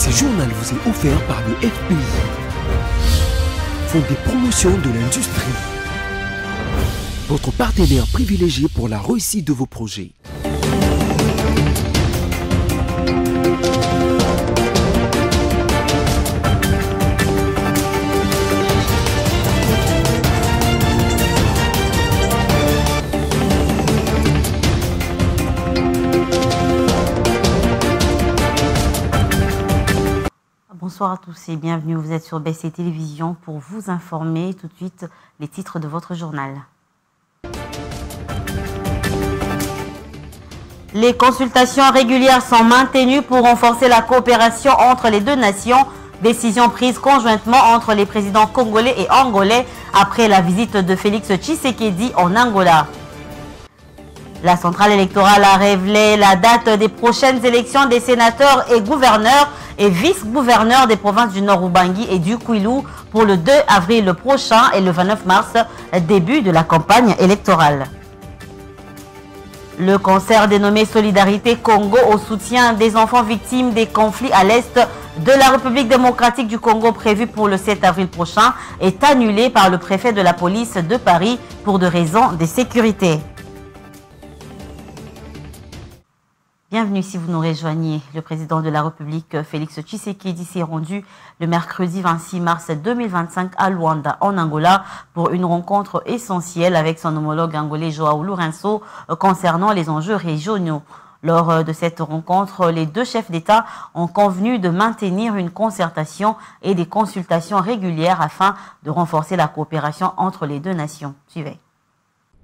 Ce journal vous est offert par le FPI, Fonds des promotions de l'industrie, votre partenaire privilégié pour la réussite de vos projets. Bonsoir à tous et bienvenue, vous êtes sur BC Télévision pour vous informer tout de suite les titres de votre journal. Les consultations régulières sont maintenues pour renforcer la coopération entre les deux nations. Décision prise conjointement entre les présidents congolais et angolais après la visite de Félix Tshisekedi en Angola. La centrale électorale a révélé la date des prochaines élections des sénateurs et gouverneurs et vice-gouverneurs des provinces du Nord Ubangi et du Kwilu pour le 2 avril prochain et le 29 mars, début de la campagne électorale. Le concert dénommé Solidarité Congo au soutien des enfants victimes des conflits à l'est de la République démocratique du Congo prévu pour le 7 avril prochain est annulé par le préfet de la police de Paris pour des raisons de sécurité. Bienvenue si vous nous rejoignez. Le président de la République, Félix Tshisekedi, s'est rendu le mercredi 26 mars 2025 à Luanda, en Angola, pour une rencontre essentielle avec son homologue angolais João Lourenço concernant les enjeux régionaux. Lors de cette rencontre, les deux chefs d'État ont convenu de maintenir une concertation et des consultations régulières afin de renforcer la coopération entre les deux nations. Suivez.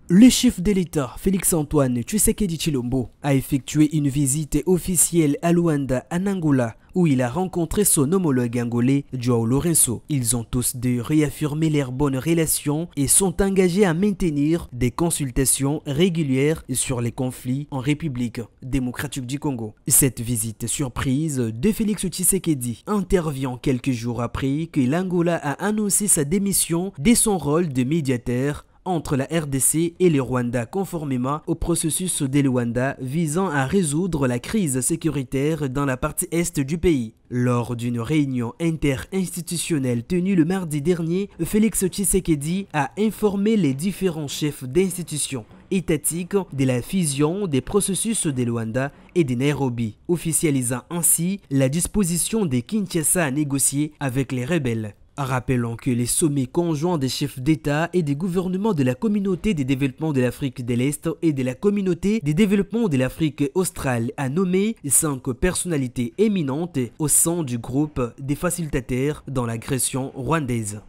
Le chef de l'État, Félix-Antoine Tshisekedi Tshilombo, a effectué une visite officielle à Luanda, en Angola, où il a rencontré son homologue angolais, João Lourenço. Ils ont tous deux réaffirmé leurs bonnes relations et sont engagés à maintenir des consultations régulières sur les conflits en République démocratique du Congo. Cette visite surprise de Félix Tshisekedi intervient quelques jours après que l'Angola a annoncé sa démission de son rôle de médiateur entre la RDC et le Rwanda conformément au processus de Luanda visant à résoudre la crise sécuritaire dans la partie est du pays. Lors d'une réunion interinstitutionnelle tenue le mardi dernier, Félix Tshisekedi a informé les différents chefs d'institutions étatiques de la fusion des processus de Luanda et de Nairobi, officialisant ainsi la disposition de Kinshasa à négocier avec les rebelles. Rappelons que les sommets conjoints des chefs d'État et des gouvernements de la communauté des développements de l'Afrique de l'Est et de la communauté des développements de l'Afrique australe a nommé 5 personnalités éminentes au sein du groupe des facilitateurs dans l'agression rwandaise.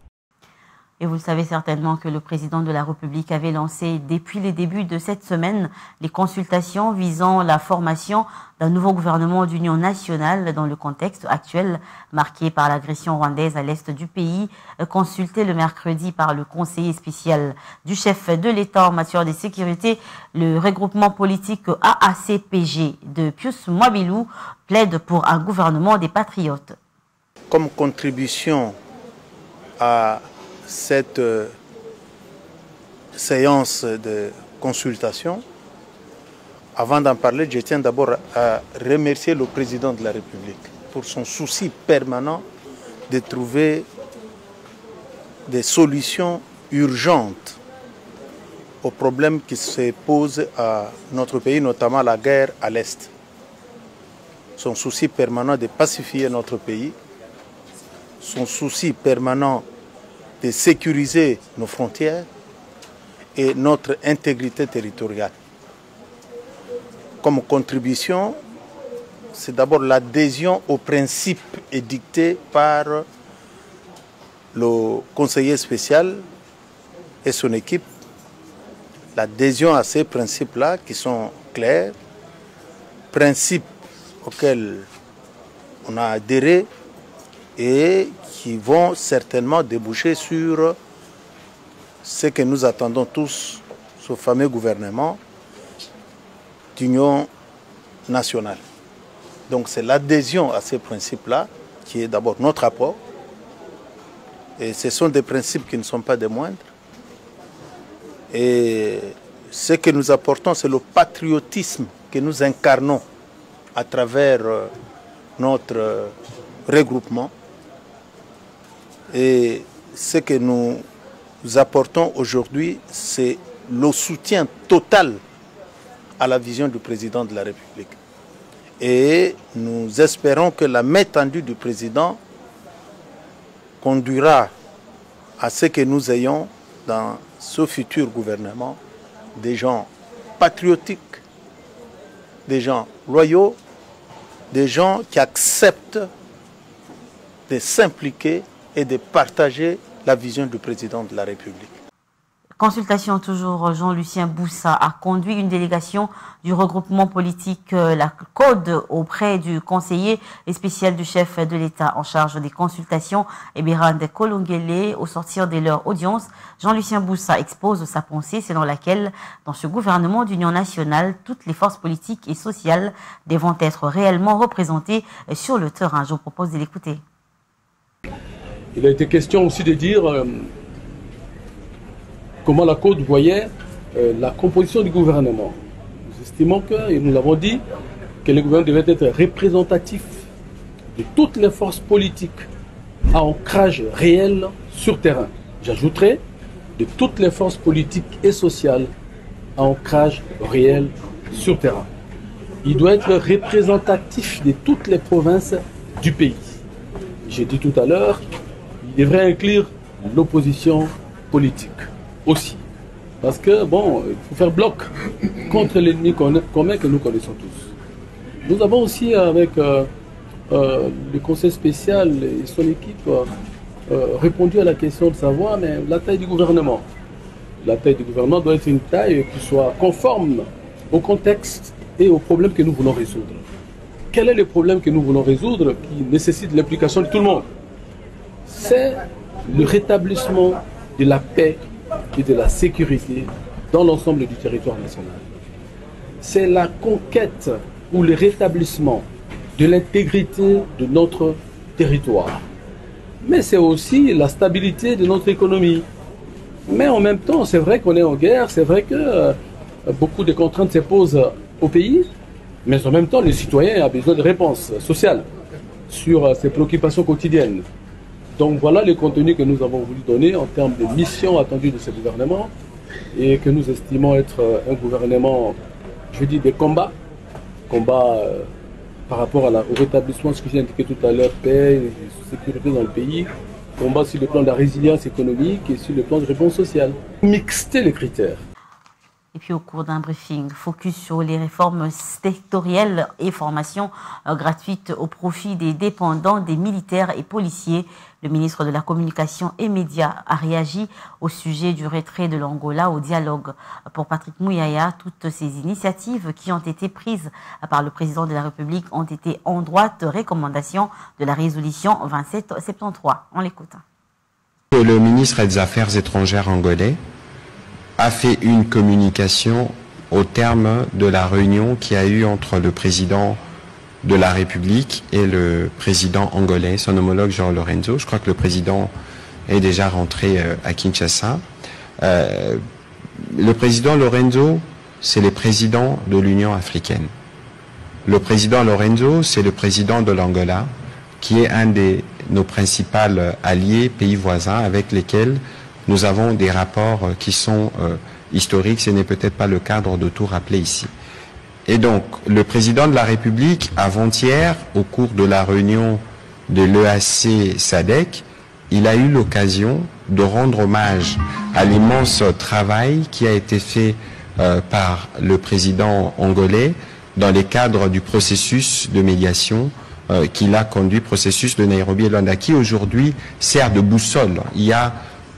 Et vous le savez certainement que le président de la République avait lancé depuis les débuts de cette semaine les consultations visant la formation d'un nouveau gouvernement d'union nationale dans le contexte actuel marqué par l'agression rwandaise à l'est du pays, consulté le mercredi par le conseiller spécial du chef de l'État en matière de sécurité. Le regroupement politique AACPG de Pius Mwabilou plaide pour un gouvernement des patriotes. Comme contribution à cette séance de consultation, avant d'en parler, je tiens d'abord à remercier le président de la République pour son souci permanent de trouver des solutions urgentes aux problèmes qui se posent à notre pays, notamment la guerre à l'Est. Son souci permanent de pacifier notre pays, son souci permanent de sécuriser nos frontières et notre intégrité territoriale. Comme contribution, c'est d'abord l'adhésion aux principes édictés par le conseiller spécial et son équipe, l'adhésion à ces principes-là qui sont clairs, principes auxquels on a adhéré et qui vont certainement déboucher sur ce que nous attendons tous, ce fameux gouvernement d'union nationale. Donc c'est l'adhésion à ces principes-là qui est d'abord notre apport. Et ce sont des principes qui ne sont pas des moindres. Et ce que nous apportons, c'est le patriotisme que nous incarnons à travers notre regroupement. Et ce que nous apportons aujourd'hui, c'est le soutien total à la vision du président de la République. Et nous espérons que la main tendue du président conduira à ce que nous ayons dans ce futur gouvernement des gens patriotiques, des gens loyaux, des gens qui acceptent de s'impliquer et de partager la vision du président de la République. Consultation toujours, Jean-Lucien Boussa a conduit une délégation du regroupement politique la CODE auprès du conseiller et spécial du chef de l'État en charge des consultations, Ebirand Kolongele. Au sortir de leur audience, Jean-Lucien Boussa expose sa pensée selon laquelle, dans ce gouvernement d'union nationale, toutes les forces politiques et sociales devront être réellement représentées sur le terrain. Je vous propose de l'écouter. Il a été question aussi de dire comment la CODE voyait la composition du gouvernement. Nous estimons que, et nous l'avons dit, que le gouvernement devait être représentatif de toutes les forces politiques à ancrage réel sur terrain. J'ajouterai de toutes les forces politiques et sociales à ancrage réel sur terrain. Il doit être représentatif de toutes les provinces du pays. J'ai dit tout à l'heure, il devrait inclure l'opposition politique aussi. Parce que, bon, il faut faire bloc contre l'ennemi commun que nous connaissons tous. Nous avons aussi, avec le conseil spécial et son équipe, répondu à la question de savoir mais la taille du gouvernement. La taille du gouvernement doit être une taille qui soit conforme au contexte et aux problèmes que nous voulons résoudre. Quel est le problème que nous voulons résoudre qui nécessite l'implication de tout le monde? C'est le rétablissement de la paix et de la sécurité dans l'ensemble du territoire national. C'est la conquête ou le rétablissement de l'intégrité de notre territoire. Mais c'est aussi la stabilité de notre économie. Mais en même temps, c'est vrai qu'on est en guerre, c'est vrai que beaucoup de contraintes se posent au pays, mais en même temps, le citoyen a besoin de réponses sociales sur ses préoccupations quotidiennes. Donc voilà le contenu que nous avons voulu donner en termes de mission attendue de ce gouvernement et que nous estimons être un gouvernement, je dis, des combats par rapport au rétablissement, ce que j'ai indiqué tout à l'heure, paix et sécurité dans le pays, combat sur le plan de la résilience économique et sur le plan de réponse sociale. Mixter les critères. Et puis au cours d'un briefing, focus sur les réformes sectorielles et formations gratuites au profit des dépendants, des militaires et policiers. Le ministre de la Communication et Médias a réagi au sujet du retrait de l'Angola au dialogue. Pour Patrick Mouyaya, toutes ces initiatives qui ont été prises par le président de la République ont été en droite recommandation de la résolution 2773. On l'écoute. Le ministre des Affaires étrangères angolais a fait une communication au terme de la réunion qu'il y a eu entre le président de la République et le président angolais, son homologue João Lourenço. Je crois que le président est déjà rentré à Kinshasa. Le président Lourenço, c'est le président de l'Union africaine. Le président Lourenço, c'est le président de l'Angola, qui est un de nos principaux alliés, pays voisins, avec lesquels nous avons des rapports qui sont historiques. Ce n'est peut-être pas le cadre de tout rappeler ici. Et donc, le président de la République, avant-hier, au cours de la réunion de l'EAC SADC, il a eu l'occasion de rendre hommage à l'immense travail qui a été fait par le président angolais dans le cadre du processus de médiation qu'il a conduit, processus de Nairobi et Luanda, qui aujourd'hui sert de boussole. Il y a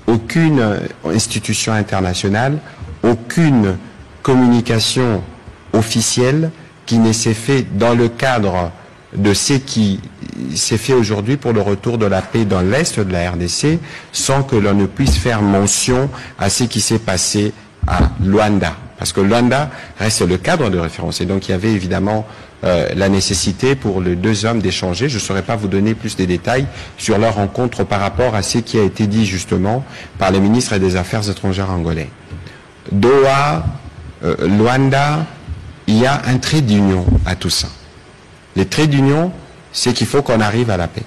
aucune institution internationale, aucune communication officielle qui ne s'est fait dans le cadre de ce qui s'est fait aujourd'hui pour le retour de la paix dans l'Est de la RDC, sans que l'on ne puisse faire mention à ce qui s'est passé à Luanda. Parce que Luanda reste le cadre de référence. Et donc il y avait évidemment la nécessité pour les deux hommes d'échanger. Je ne saurais pas vous donner plus de détails sur leur rencontre par rapport à ce qui a été dit justement par le ministre des Affaires étrangères angolais. Doha, Luanda, il y a un trait d'union à tout ça. Le trait d'union, c'est qu'il faut qu'on arrive à la paix.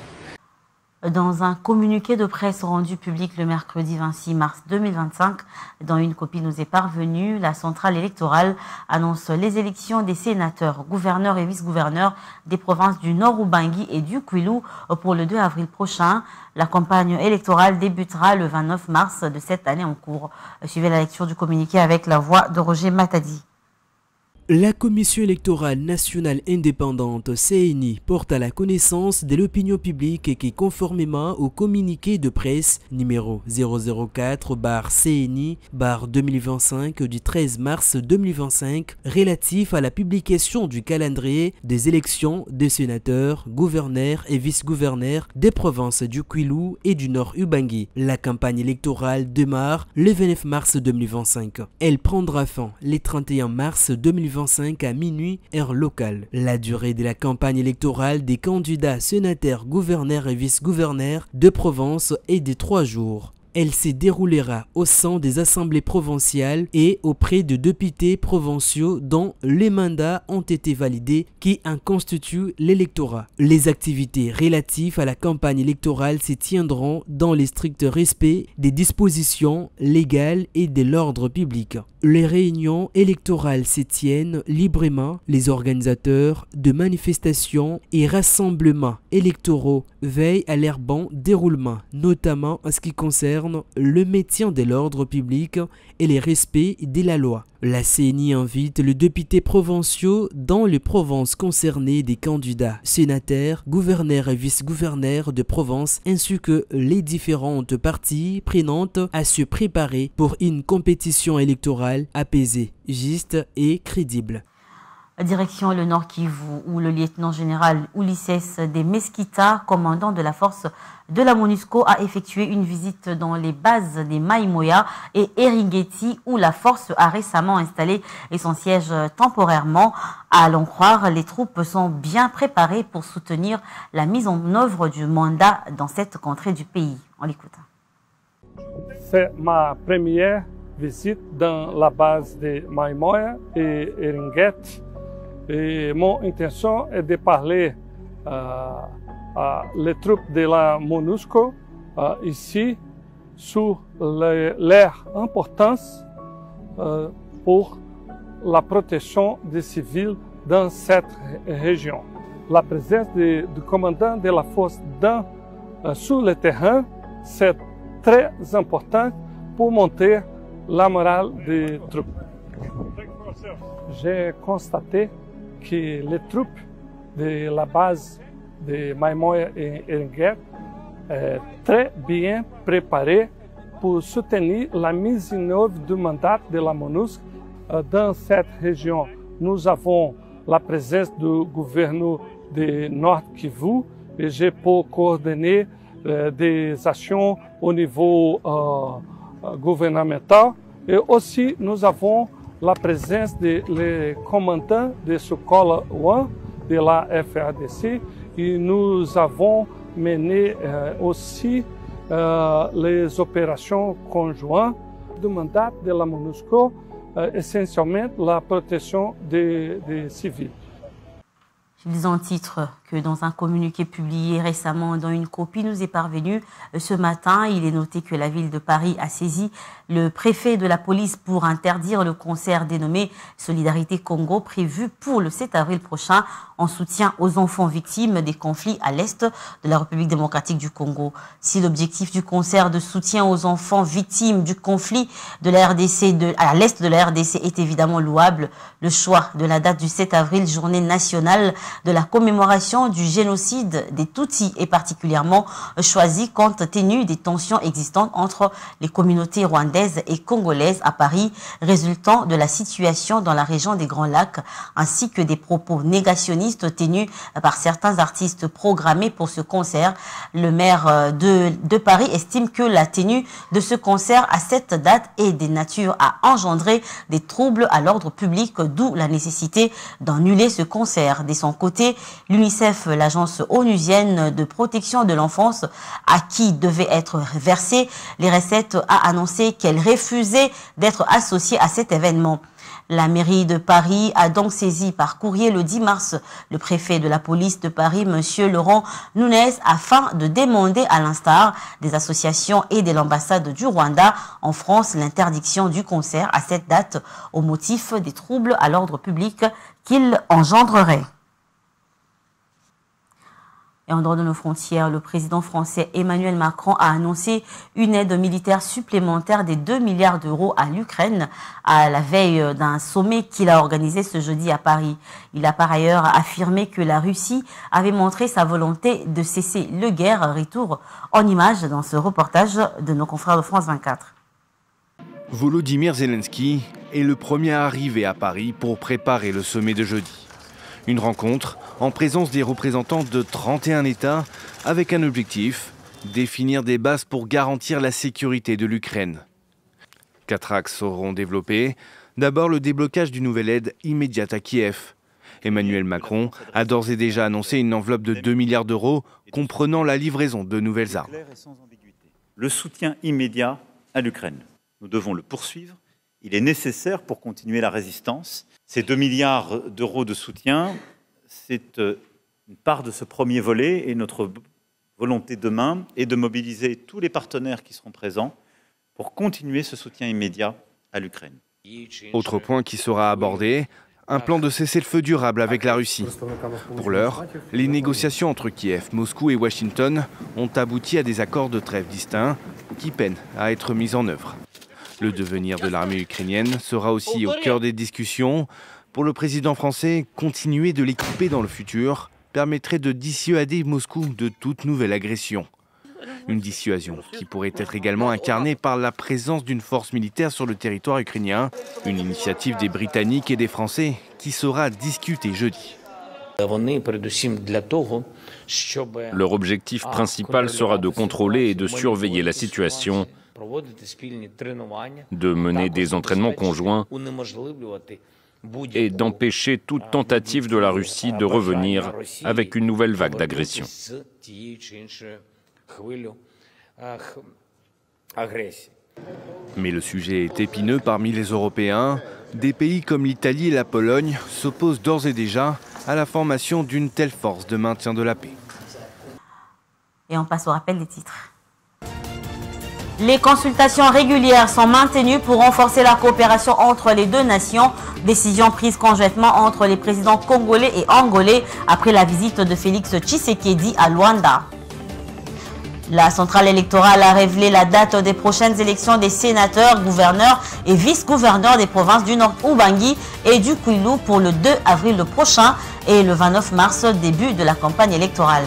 Dans un communiqué de presse rendu public le mercredi 26 mars 2025, dont une copie nous est parvenue, la centrale électorale annonce les élections des sénateurs, gouverneurs et vice-gouverneurs des provinces du Nord Ubangi et du Kwilu pour le 2 avril prochain. La campagne électorale débutera le 29 mars de cette année en cours. Suivez la lecture du communiqué avec la voix de Roger Matadi. La Commission électorale nationale indépendante CENI porte à la connaissance de l'opinion publique qui, conformément au communiqué de presse numéro 004/CENI/2025 du 13 mars 2025 relatif à la publication du calendrier des élections des sénateurs, gouverneurs et vice-gouverneurs des provinces du Kwilu et du Nord Ubangi. La campagne électorale démarre le 29 mars 2025. Elle prendra fin le 31 mars 2025 à minuit heure locale. La durée de la campagne électorale des candidats sénateurs, gouverneurs et vice-gouverneurs de province est de 3 jours. Elle se déroulera au sein des assemblées provinciales et auprès de députés provinciaux dont les mandats ont été validés qui en constituent l'électorat. Les activités relatives à la campagne électorale se tiendront dans le strict respect des dispositions légales et de l'ordre public. Les réunions électorales se tiennent librement. Les organisateurs de manifestations et rassemblements électoraux veillent à leur bon déroulement, notamment en ce qui concerne le maintien de l'ordre public et le respect de la loi. La CENI invite les députés provinciaux dans les provinces concernées des candidats, sénateurs, gouverneurs et vice-gouverneurs de province ainsi que les différentes parties prenantes à se préparer pour une compétition électorale apaisée, juste et crédible. Direction le Nord Kivu, où le lieutenant-général Ulisses de Mesquita, commandant de la force de la MONUSCO, a effectué une visite dans les bases des Maïmoya et Eringeti, où la force a récemment installé son siège temporairement. À l'en croire, les troupes sont bien préparées pour soutenir la mise en œuvre du mandat dans cette contrée du pays. On l'écoute. C'est ma première visite dans la base de Maïmoya et Eringeti. Et mon intention est de parler les troupes de la MONUSCO ici sur leur importance pour la protection des civils dans cette région. La présence du commandant de la force sur le terrain, c'est très important pour monter la morale des troupes. J'ai constaté que les troupes de la base de Maïmoya et Eringeti sont très bien préparées pour soutenir la mise en œuvre du mandat de la MONUSCO dans cette région. Nous avons la présence du gouverneur de Nord Kivu et j'ai pu coordonner des actions au niveau gouvernemental et aussi nous avons la présence des commandants de Sokola 1 de la FARDC et nous avons mené aussi les opérations conjointes du mandat de la MONUSCO, essentiellement la protection des civils. Je dis en titre que dans un communiqué publié récemment, dont une copie nous est parvenue ce matin, il est noté que la ville de Paris a saisi le préfet de la police pour interdire le concert dénommé Solidarité Congo prévu pour le 7 avril prochain en soutien aux enfants victimes des conflits à l'est de la République démocratique du Congo. Si l'objectif du concert de soutien aux enfants victimes du conflit de la RDC à l'est de la RDC est évidemment louable, le choix de la date du 7 avril, journée nationale de la commémoration du génocide des Tutsis, est particulièrement choisi compte tenu des tensions existantes entre les communautés rwandaises et congolaises à Paris, résultant de la situation dans la région des Grands Lacs, ainsi que des propos négationnistes tenus par certains artistes programmés pour ce concert. Le maire de Paris estime que la tenue de ce concert à cette date est de nature à engendrer des troubles à l'ordre public, d'où la nécessité d'annuler ce concert. De son côté, l'UNICEF, l'agence onusienne de protection de l'enfance, à qui devaient être versées les recettes, a annoncé qu'elle refusait d'être associée à cet événement. La mairie de Paris a donc saisi par courrier le 10 mars le préfet de la police de Paris, M. Laurent Nunez, afin de demander à l'instar des associations et de l'ambassade du Rwanda en France l'interdiction du concert à cette date au motif des troubles à l'ordre public qu'il engendrerait. Et en dehors de nos frontières, le président français Emmanuel Macron a annoncé une aide militaire supplémentaire des 2 milliards d'euros à l'Ukraine à la veille d'un sommet qu'il a organisé ce jeudi à Paris. Il a par ailleurs affirmé que la Russie avait montré sa volonté de cesser le guerre. Retour en images dans ce reportage de nos confrères de France 24. Volodymyr Zelensky est le premier à arriver à Paris pour préparer le sommet de jeudi. Une rencontre en présence des représentants de 31 États avec un objectif, définir des bases pour garantir la sécurité de l'Ukraine. 4 axes seront développés. D'abord, le déblocage d'une nouvelle aide immédiate à Kiev. Emmanuel Macron a d'ores et déjà annoncé une enveloppe de 2 milliards d'euros comprenant la livraison de nouvelles armes. Le soutien immédiat à l'Ukraine. Nous devons le poursuivre. Il est nécessaire pour continuer la résistance. Ces 2 milliards d'euros de soutien, c'est une part de ce premier volet et notre volonté demain est de mobiliser tous les partenaires qui seront présents pour continuer ce soutien immédiat à l'Ukraine. Autre point qui sera abordé, un plan de cessez-le-feu durable avec la Russie. Pour l'heure, les négociations entre Kiev, Moscou et Washington ont abouti à des accords de trêve distincts qui peinent à être mis en œuvre. Le devenir de l'armée ukrainienne sera aussi au cœur des discussions. Pour le président français, continuer de l'équiper dans le futur permettrait de dissuader Moscou de toute nouvelle agression. Une dissuasion qui pourrait être également incarnée par la présence d'une force militaire sur le territoire ukrainien, une initiative des Britanniques et des Français qui sera discutée jeudi. Leur objectif principal sera de contrôler et de surveiller la situation, de mener des entraînements conjoints et d'empêcher toute tentative de la Russie de revenir avec une nouvelle vague d'agression. Mais le sujet est épineux parmi les Européens. Des pays comme l'Italie et la Pologne s'opposent d'ores et déjà à la formation d'une telle force de maintien de la paix. Et on passe au rappel des titres. Les consultations régulières sont maintenues pour renforcer la coopération entre les deux nations. Décision prise conjointement entre les présidents congolais et angolais après la visite de Félix Tshisekedi à Luanda. La centrale électorale a révélé la date des prochaines élections des sénateurs, gouverneurs et vice-gouverneurs des provinces du Nord Ubangi et du Kwilu pour le 2 avril prochain et le 29 mars, début de la campagne électorale.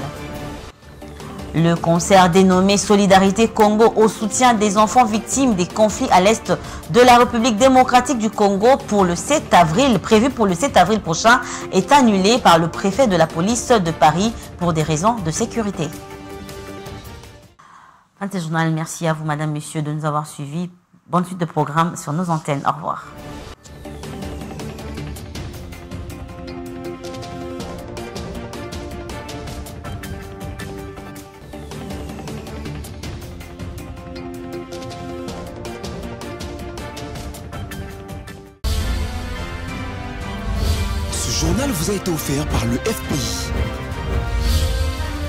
Le concert dénommé Solidarité Congo au soutien des enfants victimes des conflits à l'est de la République démocratique du Congo pour le 7 avril, prévu pour le 7 avril prochain, est annulé par le préfet de la police de Paris pour des raisons de sécurité. Fin de ce journal, merci à vous, madame, messieurs, de nous avoir suivis. Bonne suite de programme sur nos antennes. Au revoir. Ce journal vous a été offert par le FPI,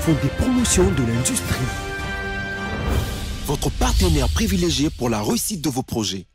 Fonds des promotions de l'industrie, votre partenaire privilégié pour la réussite de vos projets.